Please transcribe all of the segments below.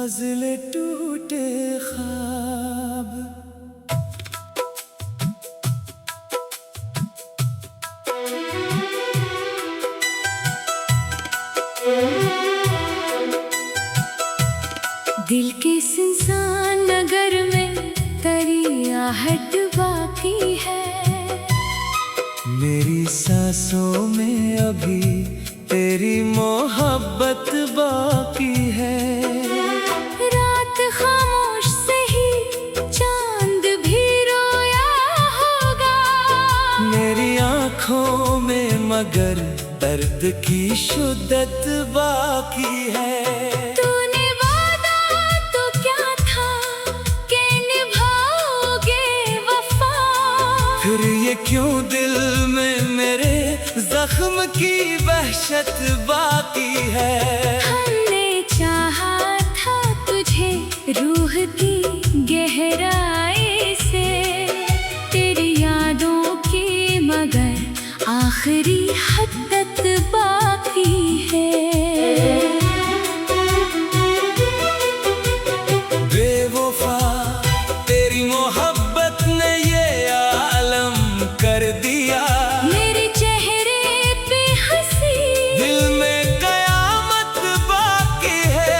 फाजिले टूटे ख्वाब। दिल के सुनसान नगर में तेरी आहट बाकी है। मेरी सांसों में अभी तेरी मोहब्बत बाकी है। रात खामोश से ही चांद भी रोया होगा। मेरी आँखों में मगर दर्द की शिद्दत बाकी है। तूने वादा तो क्या था कि निभाओगे वफा। फिर ये क्यों दिल में मेरे जख्म की वहशत बाकी है। हमने चाहा था तुझे रूह की गहराई से, तेरी यादों की मगर आखिरी हद्दत बाकी है। बेवफा तेरी मोहब्बत ने ये आलम कर दिया। मेरे चेहरे पे हंसी, दिल में कयामत बाकी है।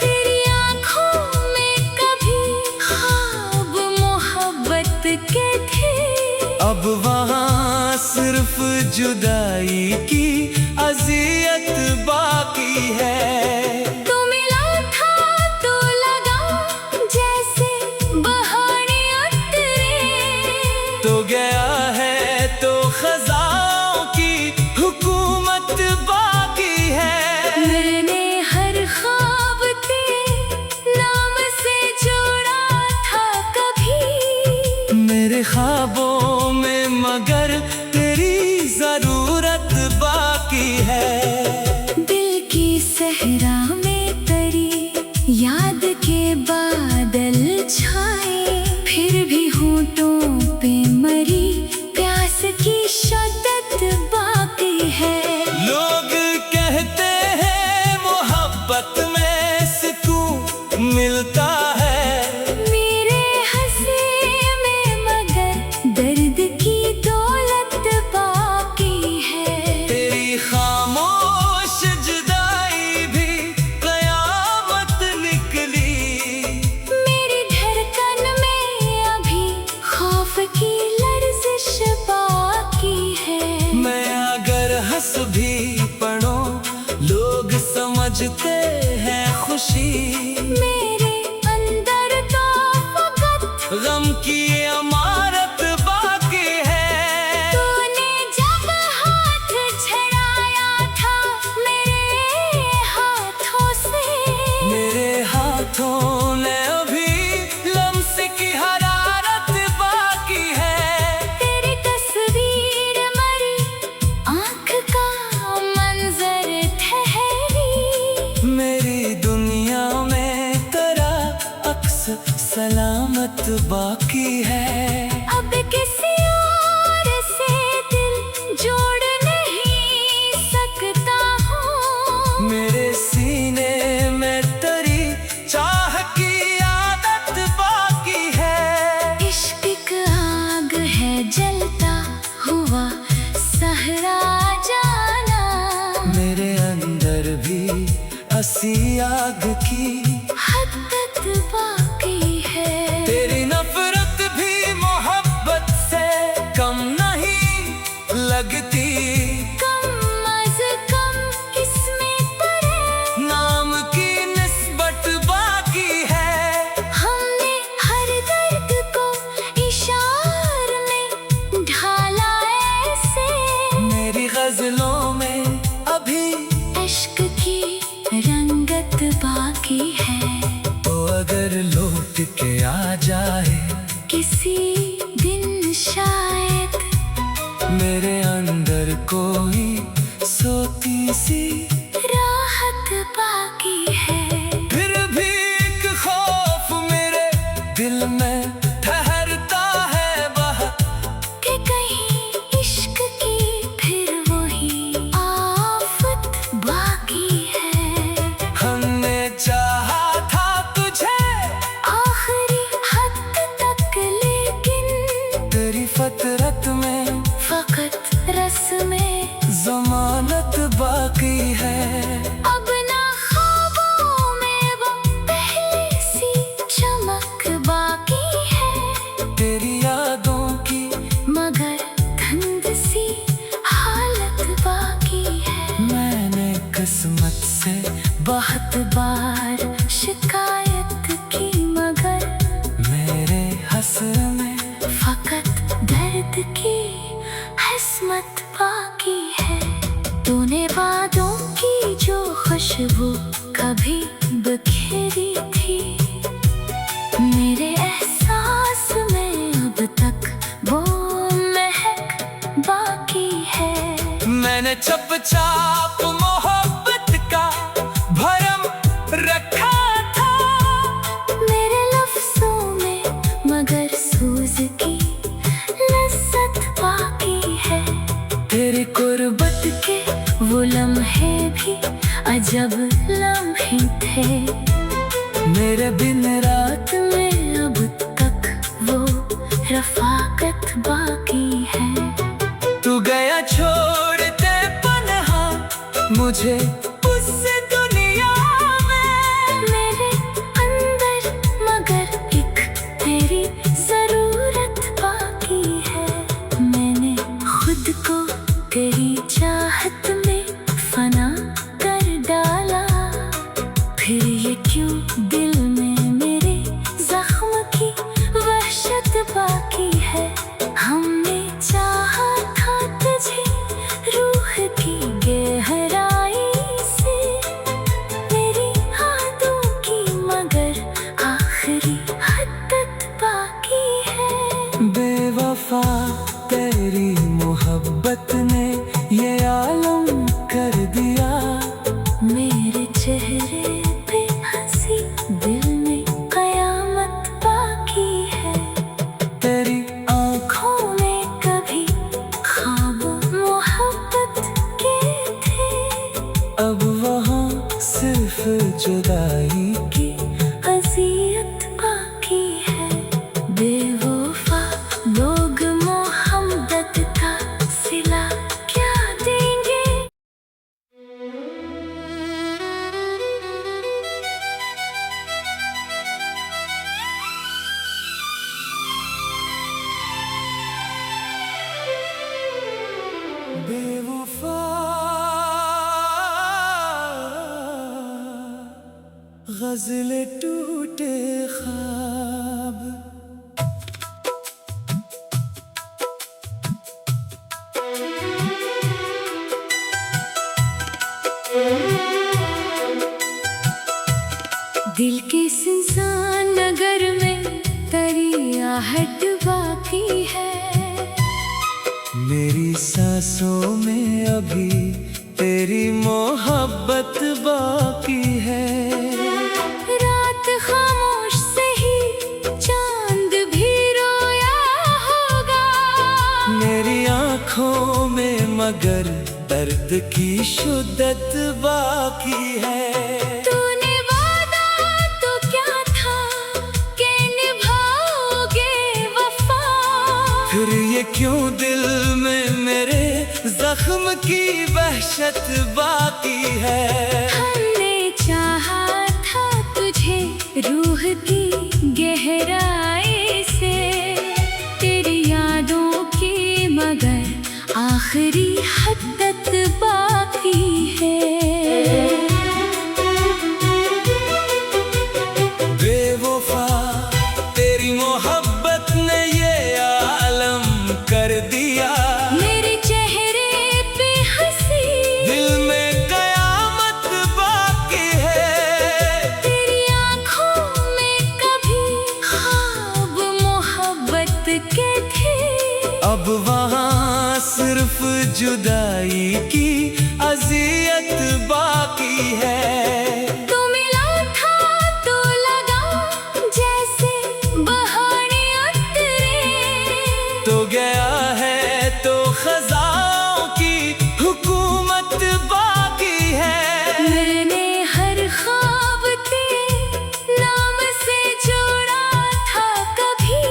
तेरी आंखों में कभी ख्वाब मोहब्बत के थे। अब वहाँ सिर्फ जुदाई की अज़ियत बाकी है। तू मिला था तो लगा जैसे बहाने उतरे। तो गया है तो खज़ाओं की हुकूमत बाकी है। मैंने हर ख्वाब तेरे नाम से जोड़ा था कभी। मेरे ख्वाबों में मगर तेरी जरूरत बाकी है। दिल की सहरा में तेरी याद के बादल छाए। फिर भी होठों पे मरी प्यास की शिद्दत बाकी है। लोग कहते हैं मोहब्बत में सुकून मिलता है। मेरे हंसे में मगर दर्द की दौलत बाकी है। तेरी खामोश जुदाई भी कयामत निकली। मेरी धड़कन में अभी खौफ की लर्जिश बाकी है। मैं अगर हंस भी पढ़ूं लोग समझते हैं खुशी। मेरे अंदर तो फकत गम की अमारत बाकी है। तूने जब हाथ छड़ाया था मेरे हाथों से। मेरे हाथों ने अभी लम्स की हरारत बाकी है। तेरी तस्वीर मरी आँख का मंजर ठहरी। मेरी दुनिया में तेरा अक्स सलामत बाकी है। अब किसी और से दिल जोड़ नहीं सकता हूँ। मेरे सीने में तेरी चाह की आदत बाकी है। इश्क एक आग है जलता हुआ सहरा जाना। मेरे अंदर भी हंसी आग की हद्दत बाकी है। तेरी नफरत भी मोहब्बत से कम नहीं लगती। कम अज कम किस्में पड़े नाम की निस्बत बाकी है। हमने हर दर्द को इशार में ढाला ऐसे। मेरी गजलों में अभी इश्क की रंगत बाकी है। तो अगर लौट के आ जाए किसी दिन शायद मेरे अंदर कोई सोती सी राहत बाकी है। फिर भी एक खौफ मेरे दिल में ठहरता है वह कि कहीं इश्क की फिर वही आफत बाकी है। हमने चाहा अमानत बाकी है। अब ना ख्वाबों में वो पहले सी चमक बाकी है। तेरी यादों की मगर धुंध सी हालत बाकी है। मैंने किस्मत से बहुत बार शिकायत की मगर मेरे हंसने फकत दर्द की किस्मत बाकी है। तूने वादों की जो खुशबू कभी बिखेरी थी, मेरे एहसास में अब तक वो महक बाकी है। मैंने चुपचाप मोहब्बत का भरम रखा था, मेरे लफ्जों में मगर सूज की लज्जत बाकी है। तेरी कुर्बत के वो लम्हे भी अजब लम्हे थे, मेरे बिन रात में अब तक वो रफाकत बाकी है। तू गया छोड़ते पनहा मुझे उस दुनिया में। मेरे अंदर मगर एक तेरी जरूरत बाकी है। मैंने खुद को तेरी चाहत में फना कर डाला, फिर ये क्यों दिल में मेरे जख्म की वहशत बाकी है। हमने चाहा था तुझे रूह की गहराई से, मेरी यादों की मगर आखिरी हद बाकी है। बेवफा तेरी मोहब्बत ने ये आलम कर दिया, मेरे चेहरे पे हंसी दिल में कयामत बाकी है। तेरी आँखों में कभी ख्वाब मोहब्बत के थे, अब वहाँ सिर्फ जुदाई की अज़ियत बाकी है। बेवफा लोग मोहब्बत का सिला क्या देंगे। बेवफा गज़ल टूटे ख्वाब। दिल के सुनसान नगर में तेरी आहट बाकी है। मेरी सांसों में अभी तेरी मोहब्बत बाकी है। रात खामोश से ही चांद भी रोया होगा, मेरी आँखों में मगर दर्द की शिद्दत बाकी है। तूने वादा तो क्या था कि निभाओगे वफा, फिर ये क्यों दिल में मेरे जख्म की वहशत बाकी है। हमने चाहा था तुझे रूह की गहराई से, तेरी यादों की मगर आखिरी हद बाकी है। बेवफा तेरी मोहब्बत ने ये आलम कर दिया, मेरे चेहरे पे हंसी दिल में कयामत बाकी है। तेरी आँखों में कभी ख्वाब मोहब्बत के थे, अब वहाँ सिर्फ जुदाई की अज़ियत बाकी है। तू मिला था तो लगा जैसे बहाने उतरे, तो गया है तो खज़ाओं की हुकूमत बाकी है। मैंने हर ख्वाब तेरे नाम से जोड़ा था कभी,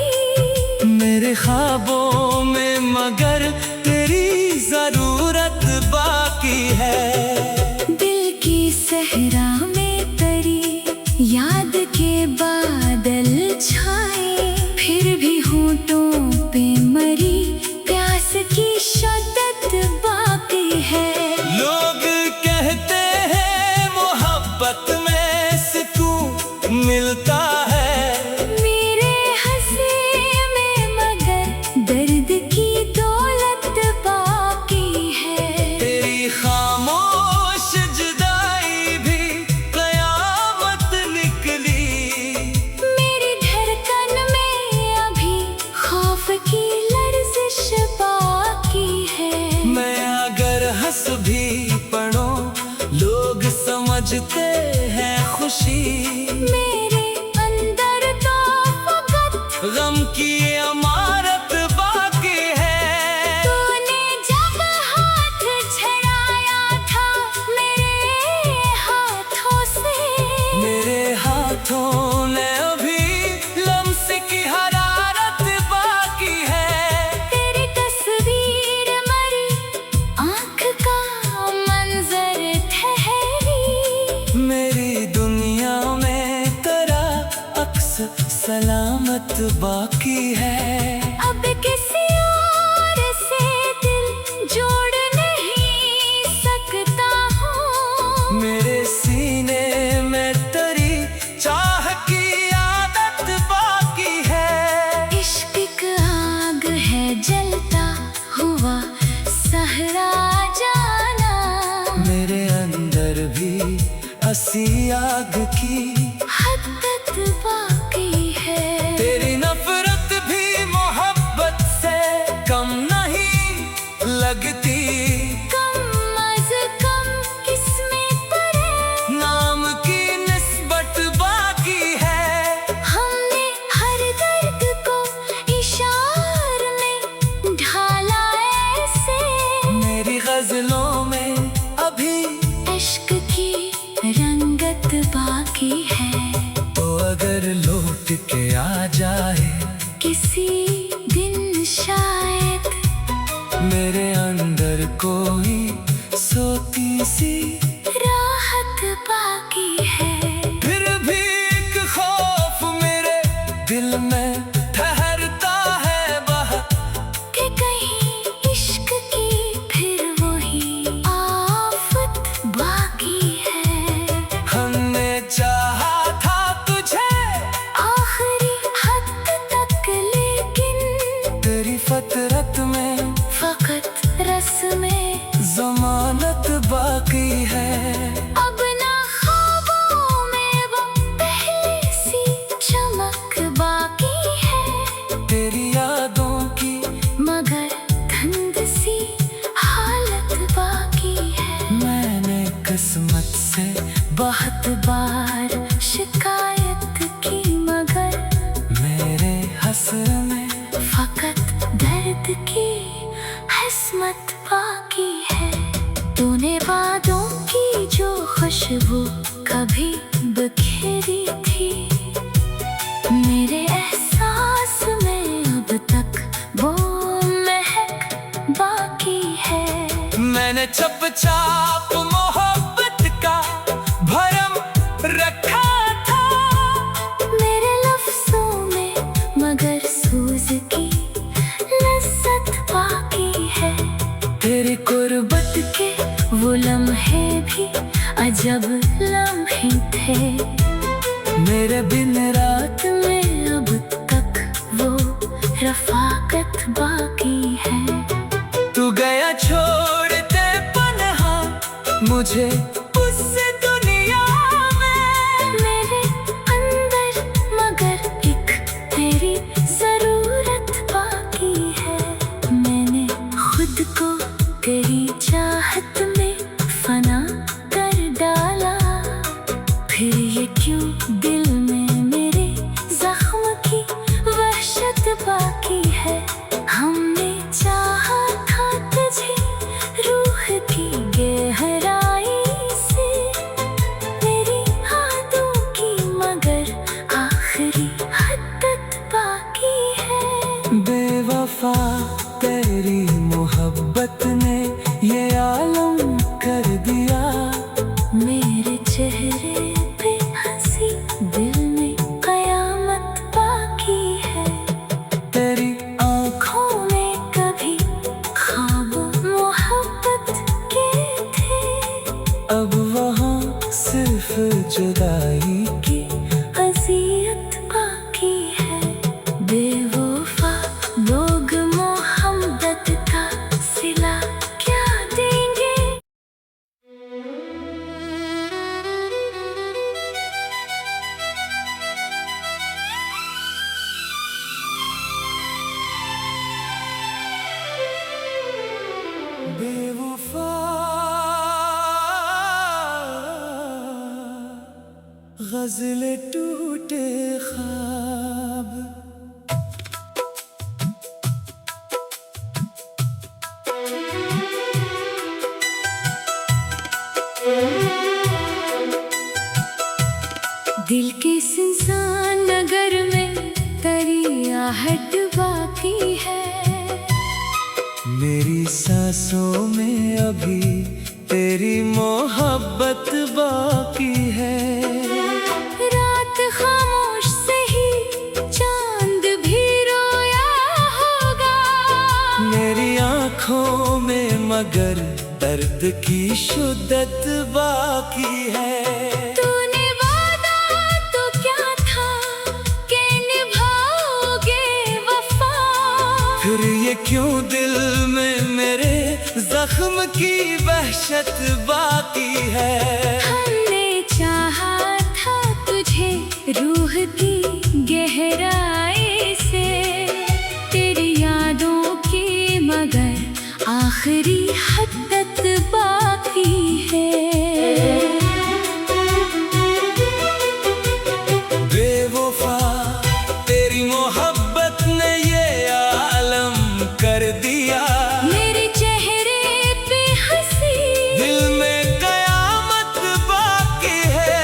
मेरे ख्वाबों में मगर तेरी जरूरत बाकी है। दिल की सहरा में तरी याद के बादल छाए, फिर भी होठों पे मरी प्यास की शिद्दत बाकी है। लोग कहते हैं मोहब्बत में सुकून मिलता है, मेरे हंसी में मगर दर्द की दौलत बाकी है। तेरी खामोश जुदाई भी कयामत निकली, मेरी धड़कन में अभी खौफ की लर्जिश बाकी है। मैं अगर हंस भी पढ़ो लोग समझते हैं खुशी, मेरे अंदर तो फकत गम की इमारत बाकी है। तूने जब हाथ छड़ाया था मेरे हाथों से, मेरे हाथों ने अभी लम्स की हरारत बाकी है। तेरी तस्वीर मरी आँख का मंजर ठहरी, मेरी दुनिया में तेरा अक्स सलामत बाकी है। अब किसी और से दिल जोड़ नहीं सकता हूँ। मेरे सीने में तेरी चाह की आदत बाकी है। इश्क एक आग है जलता हुआ सहरा जाना, मेरे अंदर भी हंसी आग की हद्दत बाकी है। तेरी नफरत भी मोहब्बत से कम नहीं लगती, कम अज कम किसमें तेरे नाम की निस्बत बाकी है। हमने हर दर्द को इशार में ढाला ऐसे, मेरी गजलों में अभी इश्क की रंगत बाकी है। तो अगर लौट के आ जाए किसी दिन शायद मेरे अंदर कोई सोती सी राहत बाकी है। फिर भी एक खौफ मेरे दिल में ठहरता है बाहर, कि कहीं इश्क की फिर वही आफत बाकी है। हमने चाहा था तुझे आखिरी हद तक लेकिन तेरी फतरत में फकत रस्में जमानत बाकी है। अब ना ख्वाबों में वो पहले सी चमक बाकी है, तेरी यादों की मगर धुंध सी हालत बाकी है। मैंने किस्मत से बहुत बार शिकायत की मगर मेरे हसर में फकत दर्द की हिस्मत बाकी है। तूने वादों की जो खुशबू कभी बिखेरी थी, मेरे एहसास में अब तक वो महक बाकी है। मैंने चुपचाप मोहब्बत का भरम रखा था, मेरे लफ्जों में मगर सूज की लज्जत बाकी है। तेरी कुर्बत के वो लम्हे भी अजब लम्हे थे, मेरे बिन रात में अब तक वो रफाकत बाकी है। तू गया छोड़ते पनहा मुझे उस दुनिया में, मेरे अंदर मगर एक तेरी जरूरत बाकी है। मैंने खुद को तेरी चाहत में फना कर डाला, फिर ये क्यों दिल में मेरे जख्म की वहशत बाकी है। हमने चाहा था तुझे रूह की गहराई से, अब वहाँ सिर्फ जुदाई की अज़ियत बाकी है। बेवफा लोग मोहब्बत का सिला क्या देंगे। बेवफा गज़ल टूटे ख्वाब, दिल के सुनसान नगर में तेरी आहट बाकी है। मेरी सांसों में अभी तेरी मोहब्बत बाकी है। रात खामोश सही चांद भी रोया होगा। मेरी आँखों में मगर दर्द की शिद्दत बाकी है। तूने वादा तो क्या था कि निभाओगे वफा। फिर ये क्यों दिल में मेरे जख्म की वहशत बाकी है। हमने चाहा था तुझे रूह की गहराई से, तेरी यादों की मगर आखिरी हद्दत बाकी है। बेवफा तेरी मोहब्बत ने ये आलम कर दिया। मेरे चेहरे पे हंसी, दिल में कयामत बाकी है।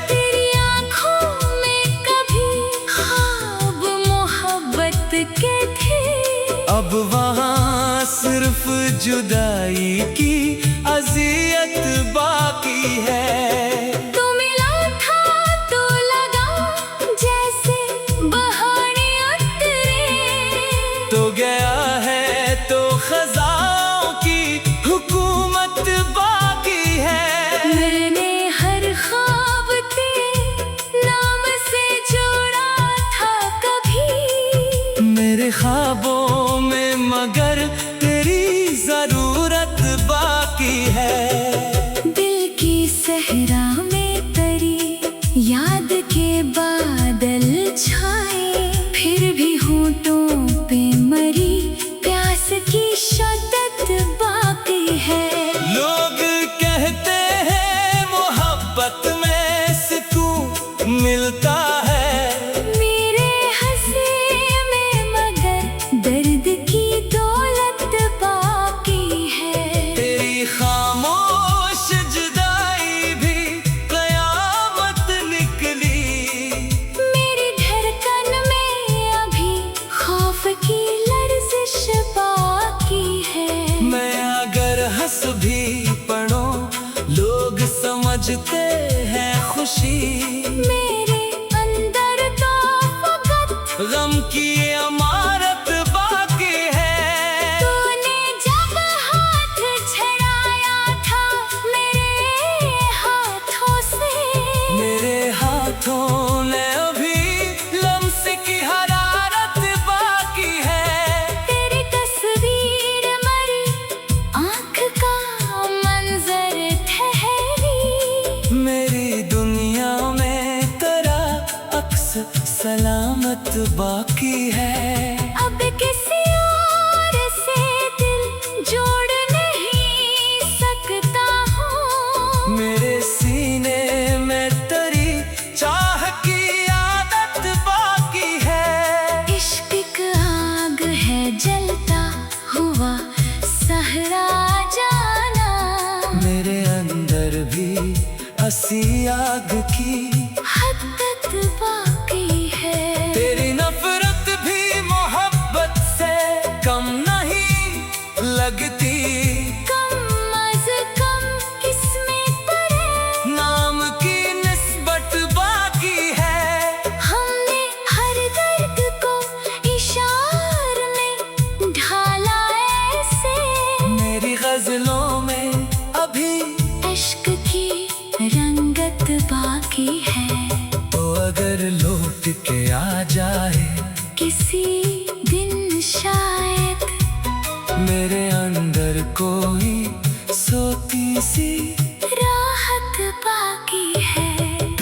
तेरी आंखों में कभी ख्वाब मोहब्बत के थे। अब वहाँ सिर्फ जुदाई की अज़ियत बाकी है। तू मिला था तो लगा जैसे बहाने उतरे। तो गया है तो खज़ाओं की हुकूमत बाकी है। मैंने हर ख्वाब तेरे नाम से जोड़ा था कभी। मेरे ख्वाबों में मगर तेरी जरूरत बाकी है। दिल की सहरा में तेरी याद के बादल छाए। फिर भी होठों पे मरी प्यास की शिद्दत बाकी है। लोग कहते हैं मोहब्बत में सुकून मिलता है। मेरे हंसी में मगर दर्द की दौलत बाकी है। तेरी खामोश जुदाई भी कयामत निकली। मेरी धड़कन में अभी खौफ की लर्जिश बाकी है। मैं अगर हंस भी पड़ो लोग समझते हैं खुशी। मेरे अंदर तो फकत गम की अमारत बाकी है। तूने जब हाथ छड़ाया था मेरे हाथों से। मेरे हाथों ने अभी लम्स की हरारत बाकी है। तेरी तस्वीर मरी आँख का मंजर ठहरी। मेरी दुनिया में तेरा अक्स सलामत बाकी है। अब किसी और से दिल जोड़ नहीं सकता हूँ। मेरे सीने में तेरी चाह की आदत बाकी है। इश्क आग है जलता हुआ सहरा जाना। मेरे अंदर भी हंसी आग की हद्दत बाकी है। तेरी नफरत भी मोहब्बत से कम नहीं लगती। कम अज़ कम इसमें तेरे नाम की निस्बत बाकी है। हमने हर दर्द को इशार में ढाला ऐसे। मेरी गजलों में अभी इश्क की रंगत बाकी है। तो अगर लौट के आ जाए किसी दिन शायद मेरे अंदर कोई सोती सी राहत बाकी है।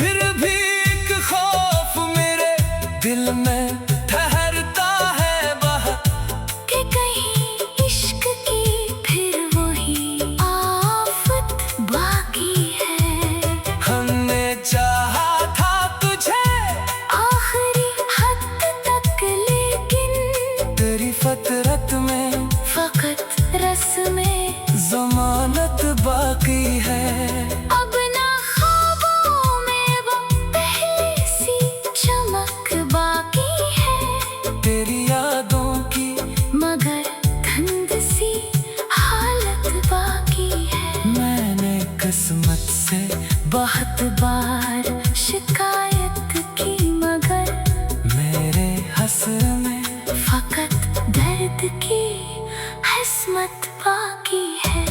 फिर भी एक खौफ मेरे दिल में ठहरता है वह कि कहीं इश्क की फिर वही आफत बाकी है। हमने चाहा था तुझे आखिरी हद तक लेकिन तेरी फतरत में फकत रस्में जमानत बाकी है। अब ना ख्वाबों में वो पहली सी चमक बाकी है। तेरी यादों की मगर धुंध सी हालत बाकी है। मैंने किस्मत से बहुत बार शिकायत की मगर मेरे हसर में फकत दर्द की किस्मत बाकी है।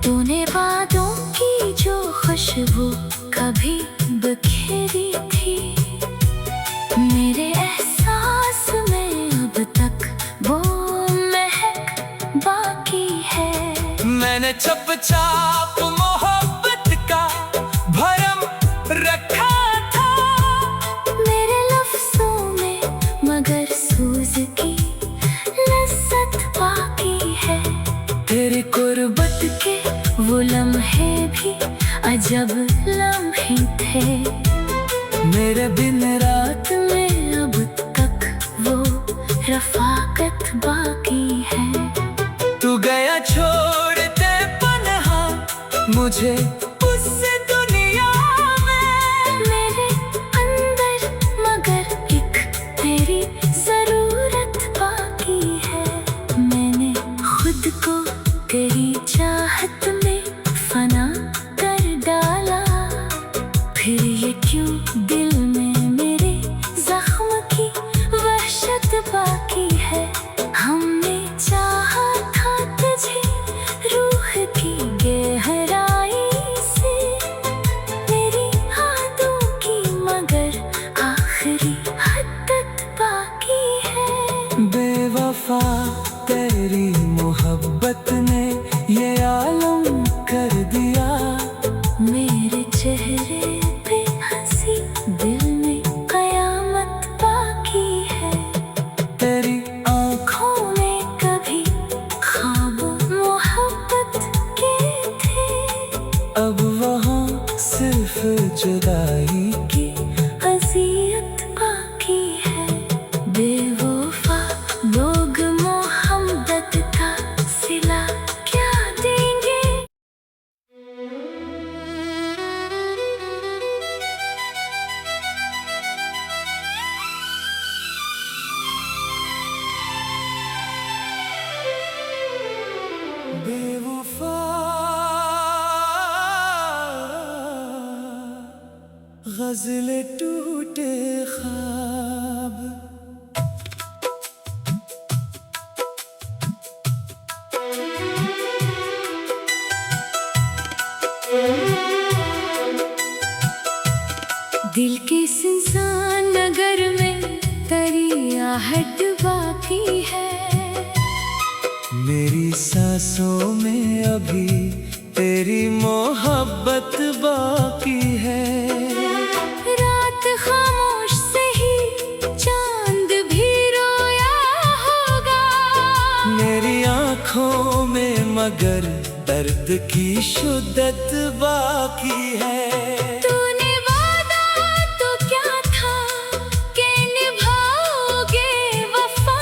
तूने वादों की जो खुशबू कभी बिखेरी थी मेरे एहसास में अब तक वो महक बाकी है। मैंने चुपचाप मोहब्बत का भरम रखा था मेरे लफ्जों में मगर सूज की लज्जत बाकी है। तेरी कुर्बत के वो लम्हे भी अजब लम्हे थे। मेरे बिन रात में अब तक वो रफाकत बाकी है। तू गया छोड़ते पनहा मुझे उस दुनिया में। मेरे अंदर मगर एक तेरी जरूरत बाकी है। मैंने खुद को तेरी चाहत में फना कर डाला फिर ये क्यों दिल में मेरे जख्म की वहशत बाकी है। हमने चाहा था तुझे रूह की गहराई से तेरी यादों की मगर आखिरी हद बाकी है। बेवफा तेरी मोहब्बत ने ये आलम कर दिया मेरे चेहरे पे हंसी दिल में कयामत बाकी है। तेरी आँखों में कभी ख्वाब मोहब्बत के थे अब वहाँ सिर्फ जुदाई की अज़ियत बाकी है। बेवफा लोग मोहब्बत का सिला क्या देंगे। बेवफा गज़लें टूटे ख्वाब दिल के सुनसान नगर में तेरी आहट बाकी है। मेरी सांसों में अभी तेरी मोहब्बत बाकी है। रात खामोश से ही चांद भी रोया होगा मेरी आँखों में मगर दर्द की शिद्दत बाकी है। तूने वादा तो क्या था कि निभाओगे वफा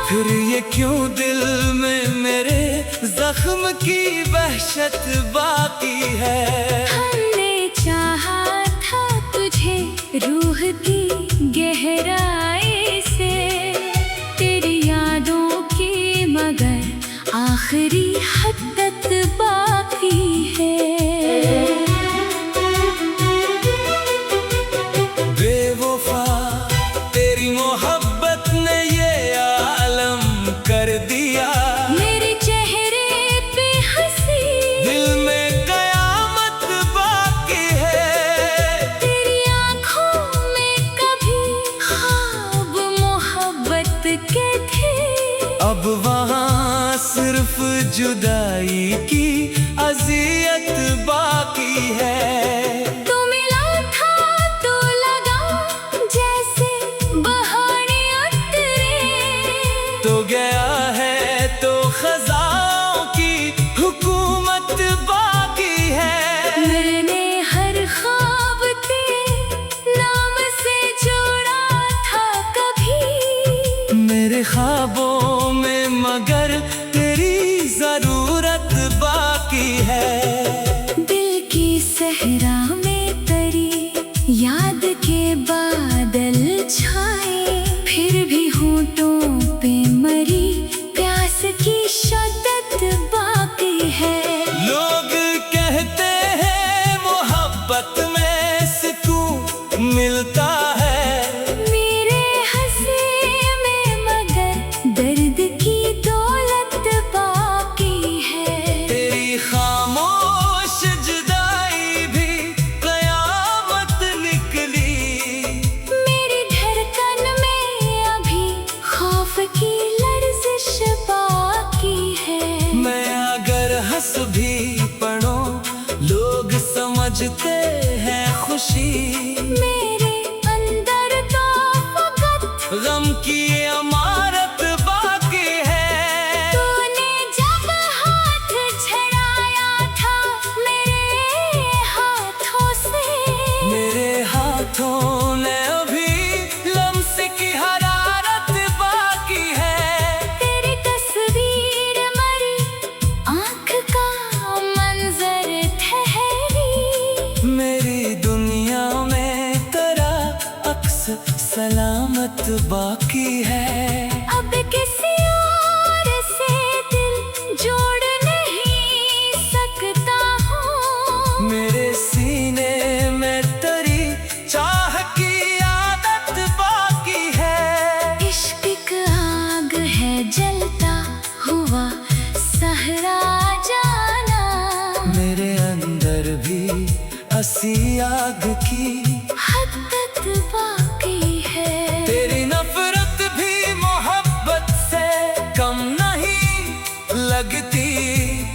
फिर ये क्यों दिल में मेरे जख्म की वहशत बाकी है। हमने चाहा था तुझे रूह की गहराई से तेरी यादों की मगर आखिरी हद बाकी है। बेवफा तेरी मोहब्बत ने ये आलम कर दिया मेरे चेहरे पे हंसी दिल में कयामत जुदाई की अजियत बाकी है। तू मिला था तो लगा जैसे बहाने उतरे, तो गया है तो खजाओं की हुकूमत बाकी है। मैंने हर ख्वाब तेरे नाम से जोड़ा था कभी, मेरे ख्वाबों में मगर तेरी जरूरत बाकी है। दिल की सहरा में तेरी याद के बादल छाए, फिर भी होठों पे मरी प्यास की शिद्दत बाकी है। लोग कहते हैं मोहब्बत में सुकून मिलता है, मेरे हंसे में मगर दर्द की दौलत बाकी है। तेरी खामोश जुदाई भी कयामत निकली, मेरी धड़कन में अभी खौफ की लर्जिश बाकी है। मैं अगर हंस भी पढ़ूं लोग समझते हैं खुशी, मेरे अंदर तो फकत गम की अमारत बाकी है। तूने जब हाथ छड़ाया था मेरे हाथों से, मेरे हाथों ने अभी लम्स की हरारत बाकी है। तेरी तस्वीर मरी आँख का मंजर ठहरी, मेरी दुनिया में तेरा अक्स सलामत बाकी है। अब किसी और से दिल जोड़ नहीं सकता हूँ, मेरे सीने में तेरी चाह की आदत बाकी है। इश्क एक आग है जलता हुआ सहरा जाना, मेरे अंदर भी हंसी आग की हद तक बाकी है। तेरी नफरत भी मोहब्बत से कम नहीं लगती,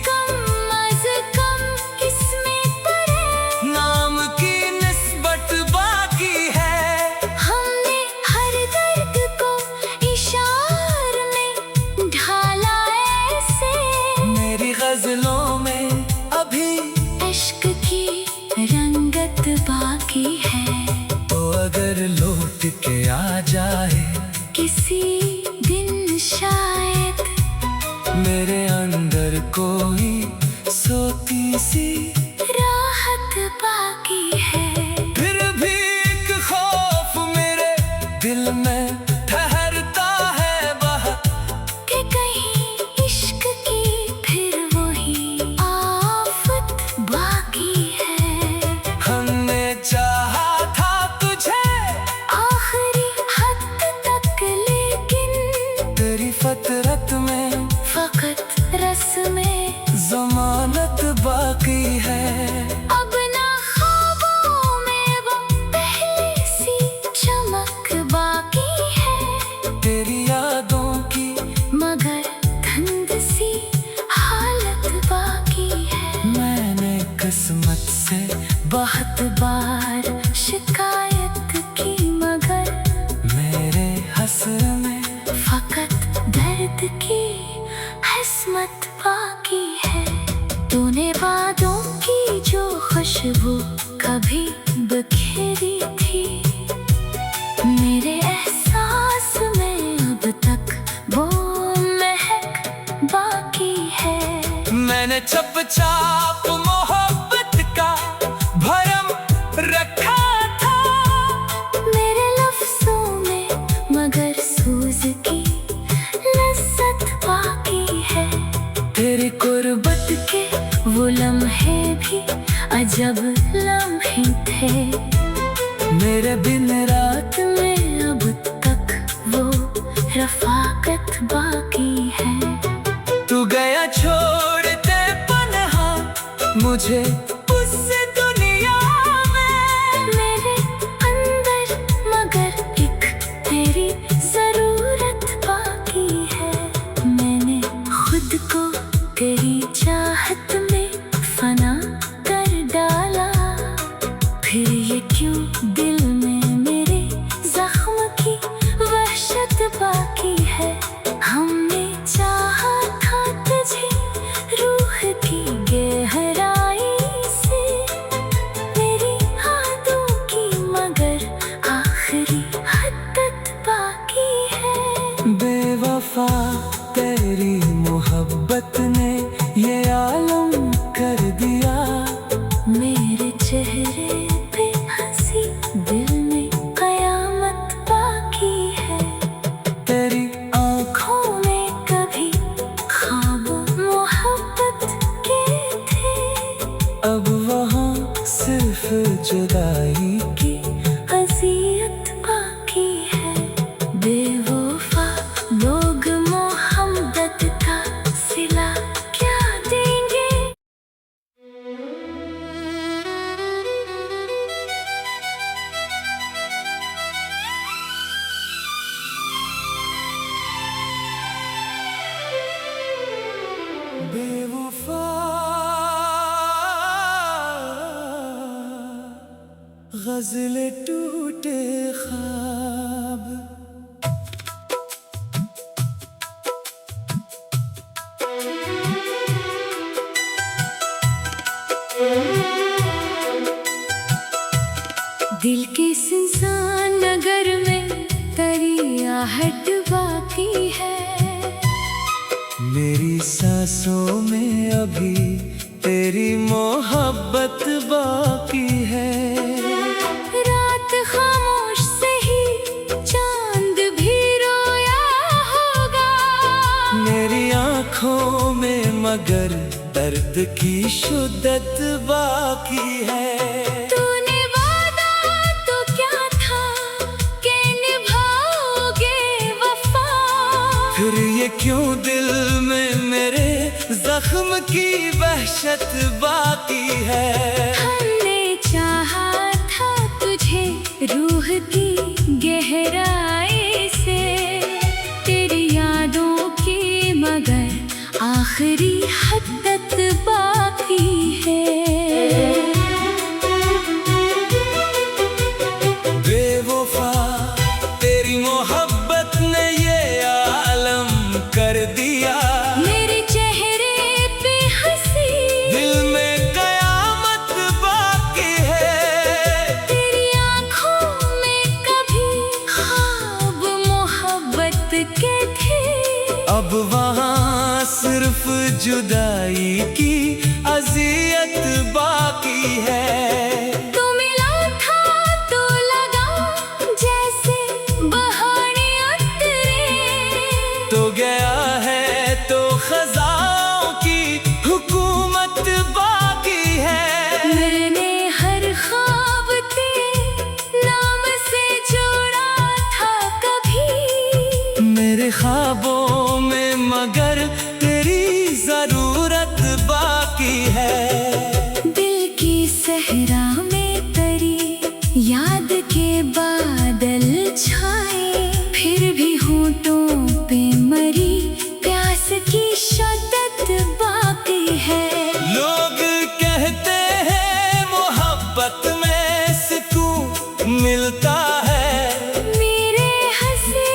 कम अज़ कम किस्में तेरे नाम की निस्बत बाकी है। हमने हर दर्द को इशार में ढाला ऐसे, मेरी गजलों में अभी इश्क की रंगत बाकी है। तो अगर लौट के आ जाए किसी दिन शायद मेरे अंदर कोई सोती सी राहत बाकी है। फिर भी एक खौफ मेरे दिल में ठहरता है बाहर, कि कहीं इश्क की फिर वही आफत बाकी है। हमने चाहा था तुझे आखिरी हद तक लेकिन तेरी फतरत में फकत रस्में जमानत बाकी है। अब ना ख्वाबों में वो पहले सी चमक बाकी है, तेरी यादों की मगर धुंध सी हालत बाकी है। मैंने किस्मत से बहुत बार शिकायत की मगर मेरे हसर में फकत दर्द की हसमत बाकी है। तूने वादों की जो खुशबू कभी बखेरी थी, मेरे एहसास में अब तक वो महक बाकी है। मैंने चुपचाप मोहब्बत का भरम रखा था, मेरे लफ्जों में मगर सूज की लज्जत बाकी है। तेरी कुर्बत के वो लम्हे भी अजब लम्हे थे, मेरे दिन रात में अब तक वो रफाकत बाकी है। तू गया छोड़ते पनहा मुझे उस दुनिया में, मेरे अंदर मगर एक तेरी जरूरत बाकी है। मैंने खुद को सिर्फ जुदाई की अज़ियत बाकी है। बेवफा लोग मोहब्बत का सिला क्या देंगे। बेवफा गज़लें टूटे ख्वाब, दिल के सुनसान नगर में तेरी आहट बाकी है। मेरी सांसों में अभी तेरी मोहब्बत बाकी है। रात खामोश से ही चांद भी रोया होगा। मेरी आँखों में मगर दर्द की शिद्दत बाकी है। तूने वादा तो क्या था कि निभाओगे वफा। फिर ये क्यों दिल में मेरे जख्म की वहशत बाकी है। हमने चाहा था तुझे रूह की गहराई से, तेरी यादों की मगर आखिरी हद्दत बाकी है। बेवफा तेरी मोहब्बत ने ये आलम कर दिया। मेरे चेहरे पे हंसी, दिल में कयामत बाकी है। तेरी आंखों में कभी ख्वाब मोहब्बत के थे। अब वहाँ सिर्फ जुदाई की अज़ियत बाकी है। तू मिला था तो लगा जैसे बहाने उतरे। तो गया है तो खज़ाओं की हुकूमत बाकी है। मैंने हर ख्वाब तेरे नाम से जोड़ा था कभी। मेरे ख्वाबों में मगर तेरी जरूरत बाकी है। दिल की सहरा में तेरी याद के बादल छाए। फिर भी होठों पे मरी प्यास की शिद्दत बाकी है। लोग कहते हैं मोहब्बत में सुकून मिलता है। मेरे हंसे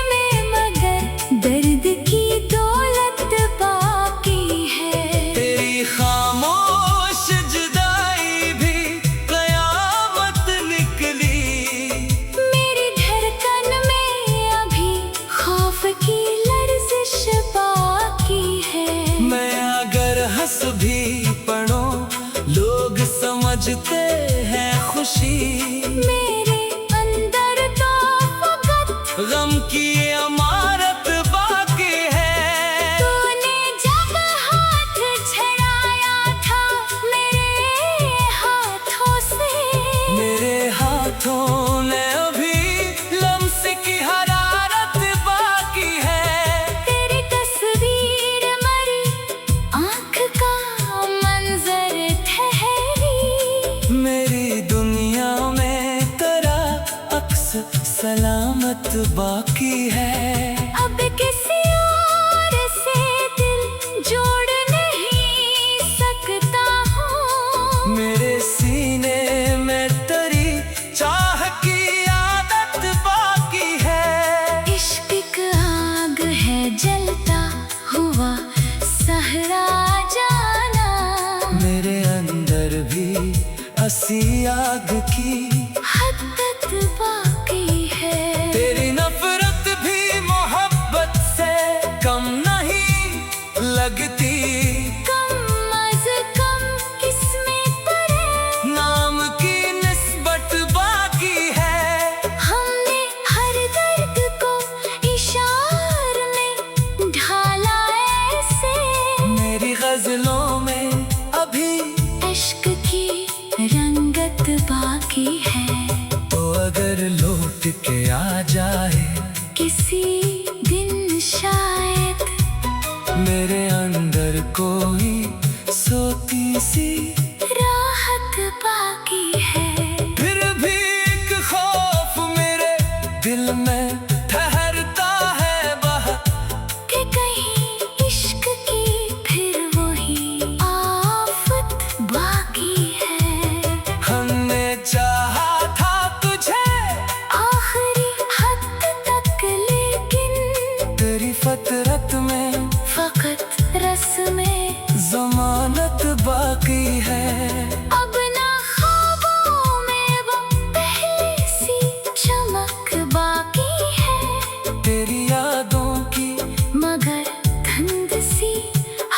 में मगर दर्द की दौलत बाकी है। तेरी खामोश जुदाई भी कयामत निकली। मेरी धड़कन में अभी खौफ की लर्जिश बाकी है। मैं अगर हंस भी पढ़ो लोग समझते हैं खुशी। मेरे अंदर तो फकत गम की अमारत बाकी है। तूने जब हाथ छड़ाया था मेरे हाथों से। मेरे हाथों ने अभी लम्स की हरारत बाकी है। तेरी तस्वीर मरी आँख का मंजर ठहरी। मेरी दुनिया में तेरा अक्स सलामत बाकी है। अब किसी और से दिल जोड़ नहीं सकता हूँ। मेरे सीने में तेरी चाह की आदत बाकी है। इश्क एक आग है जलता हुआ सहरा जाना। मेरे अंदर भी हंसी आग की हद्दत बाकी है। तेरी नफरत भी मोहब्बत से कम नहीं लगती। कम अज़ कम किस्में पड़े नाम की निस्बत बाकी है। हमने हर दर्द को इशार में ढाला ऐसे। मेरी गजलों में अभी इश्क की आ जाए किसी दिन शायद मेरे अंदर कोई सोती सी राहत बाकी है। फिर भी एक खौफ मेरे दिल में ठहरता है वह कि कहीं इश्क की फिर वही आफत बाकी है। हमने चाहा था तुझे आखिरी हद तक लेकिन तेरी फतरत में फकत रस्में जमानत बाकी है। अब ना ख्वाबों में वो पहले सी चमक बाकी है। तेरी यादों की मगर धुंध सी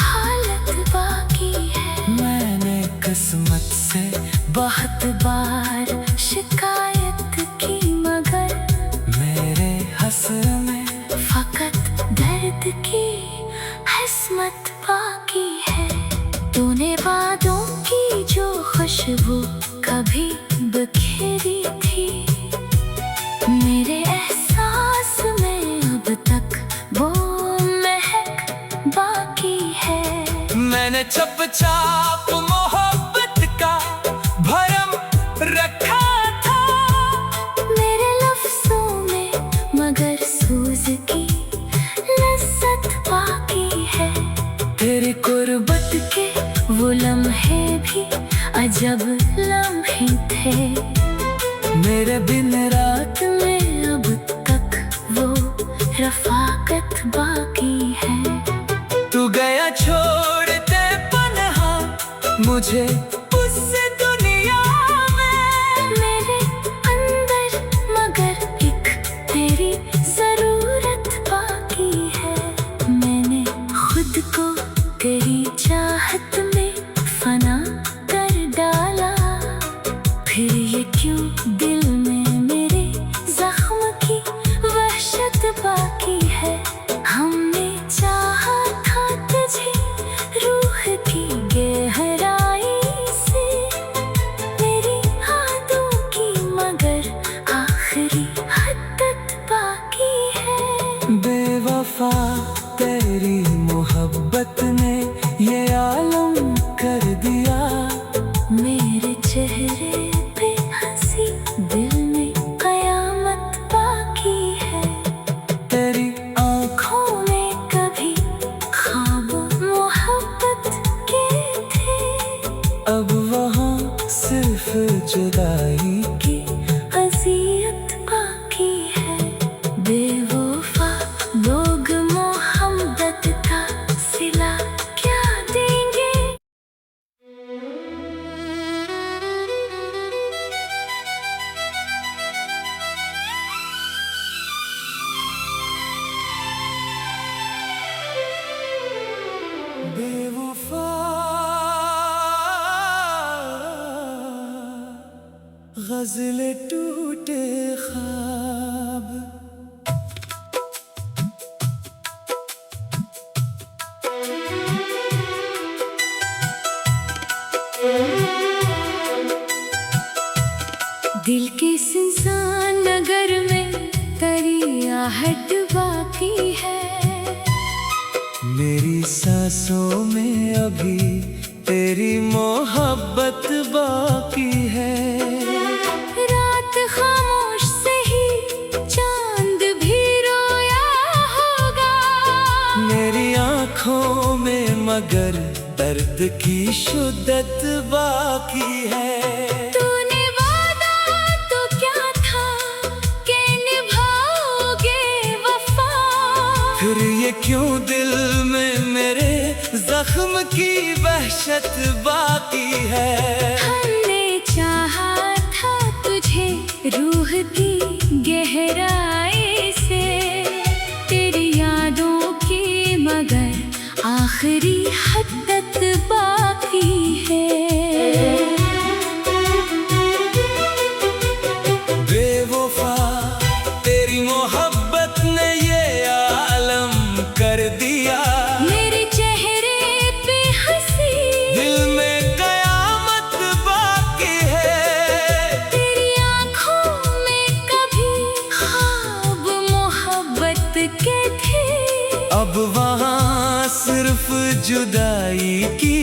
हालत बाकी है। मैंने किस्मत से बहुत बार शिकायत की मगर मेरे हंस में फकत दर्द की हसमत बाकी है। तूने वादों की जो खुशबू कभी बिखेरी थी मेरे एहसास में अब तक वो महक बाकी है। मैंने चुपचाप मोहब्बत का भरम रखा था मेरे लफ्जों में मगर सूज की लज्जत बाकी है। तेरी कुर्बत के वो लम्हे भी अजब लम्हे थे मेरे बिन रात में अब तक वो रफाकत बाकी है। तू गया छोड़ते पनहा मुझे उस दुनिया में मेरे अंदर मगर एक तेरी जरूरत बाकी है। मैंने खुद को तेरी चाहत में फना कर डाला फिर ये क्यों दिल में मेरे जख्म की वहशत बाकी है। हमने चाहा था तुझे रूह की गहराई से मेरी यादों की मगर आखिरी हद बाकी है। बेवफा तेरी मोहब्बत ने ये आलम कर दिया मेरे चेहरे पे हंसी दिल में कयामत बाकी है। तेरी आँखों में कभी ख्वाब मोहब्बत के थे अब वहाँ सिर्फ जुदाई की अज़ियत बाकी है। बेवफा लोग मोहब्बत का सिला क्या देंगे। बेवफा गज़ल टूटे ख्वाब दिल के सुनसान नगर में तेरी आहट बाकी है। मेरी सांसों में अभी तेरी मोहब्बत बाकी है। रात खामोश से ही चांद भी रोया होगा मेरी आँखों में मगर दर्द की शिद्दत बाकी है। तूने वादा तो क्या था कि निभाओगे वफा फिर ये क्यों दिल में मेरे जख्म की वहशत बाकी है। हमने चाहा था तुझे रूह की गहराई से तेरी यादों की मगर आखिरी हद बाकी है। बेवफा तेरी मोहब्बत ने ये आलम कर दिया मेरे चेहरे पे हंसी दिल में कयामत सिर्फ जुदाई की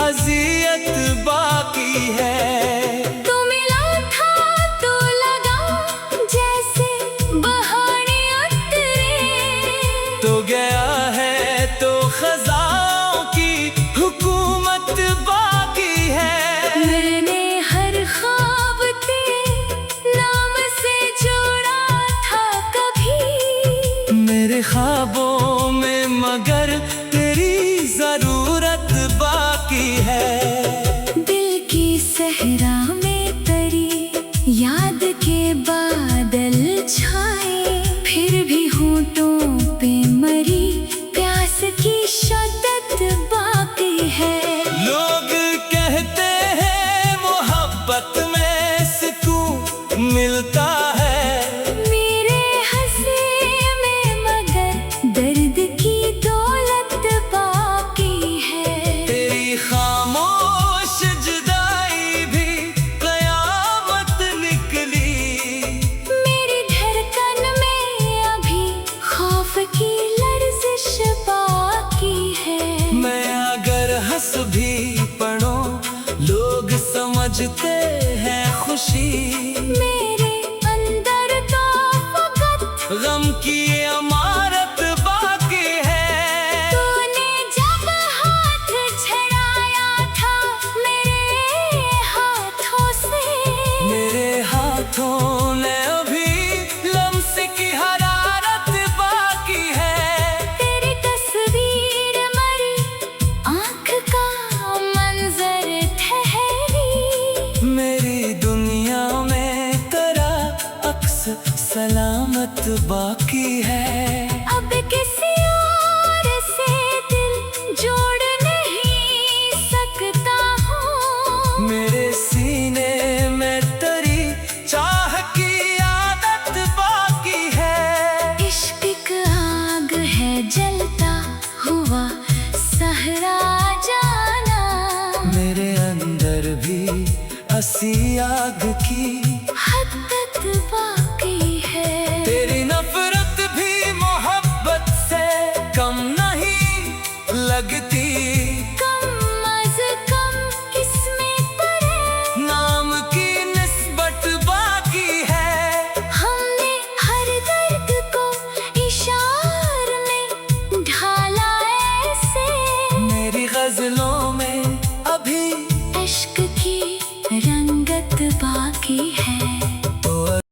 अजियत बाकी है। तू मिला था तो लगा जैसे बहाने उतरे, तो गया है तो खजाओं की हुकूमत बाकी है। मैंने हर ख्वाब तेरे नाम से जोड़ा था कभी, मेरे ख्वाबों में मगर तेरी जरूरत बाकी है। दिल की सहरा में तेरी याद के बादल छाए, फिर भी होठों पे मरी प्यास की शिद्दत बाकी है। लोग कहते हैं मोहब्बत में सुकून मिलता है, मेरे हंसे में मगर दर्द की दौलत बाकी है। तेरी खामोश जुदाई भी कयामत निकली। मेरी धड़कन में अभी खौफ की लर्जिश बाकी है। मैं अगर हंस भी पढ़ो लोग समझते हैं खुशी, मेरे अंदर तो फकत गम की अमारत बाकी है। तूने जब हाथ छड़ाया था मेरे हाथों से, मेरे हाथों ने अभी लम्स की हरारत बाकी है। तेरी तस्वीर मरी आँख का मंजर ठहरी, मेरी दुनिया में तेरा अक्स सलामत बाकी है। अब किसी और से दिल जोड़ नहीं सकता हूँ। मेरे सीने में तेरी चाह की आदत बाकी है। इश्क एक आग है जलता हुआ सहरा जाना, मेरे अंदर भी हंसी आग की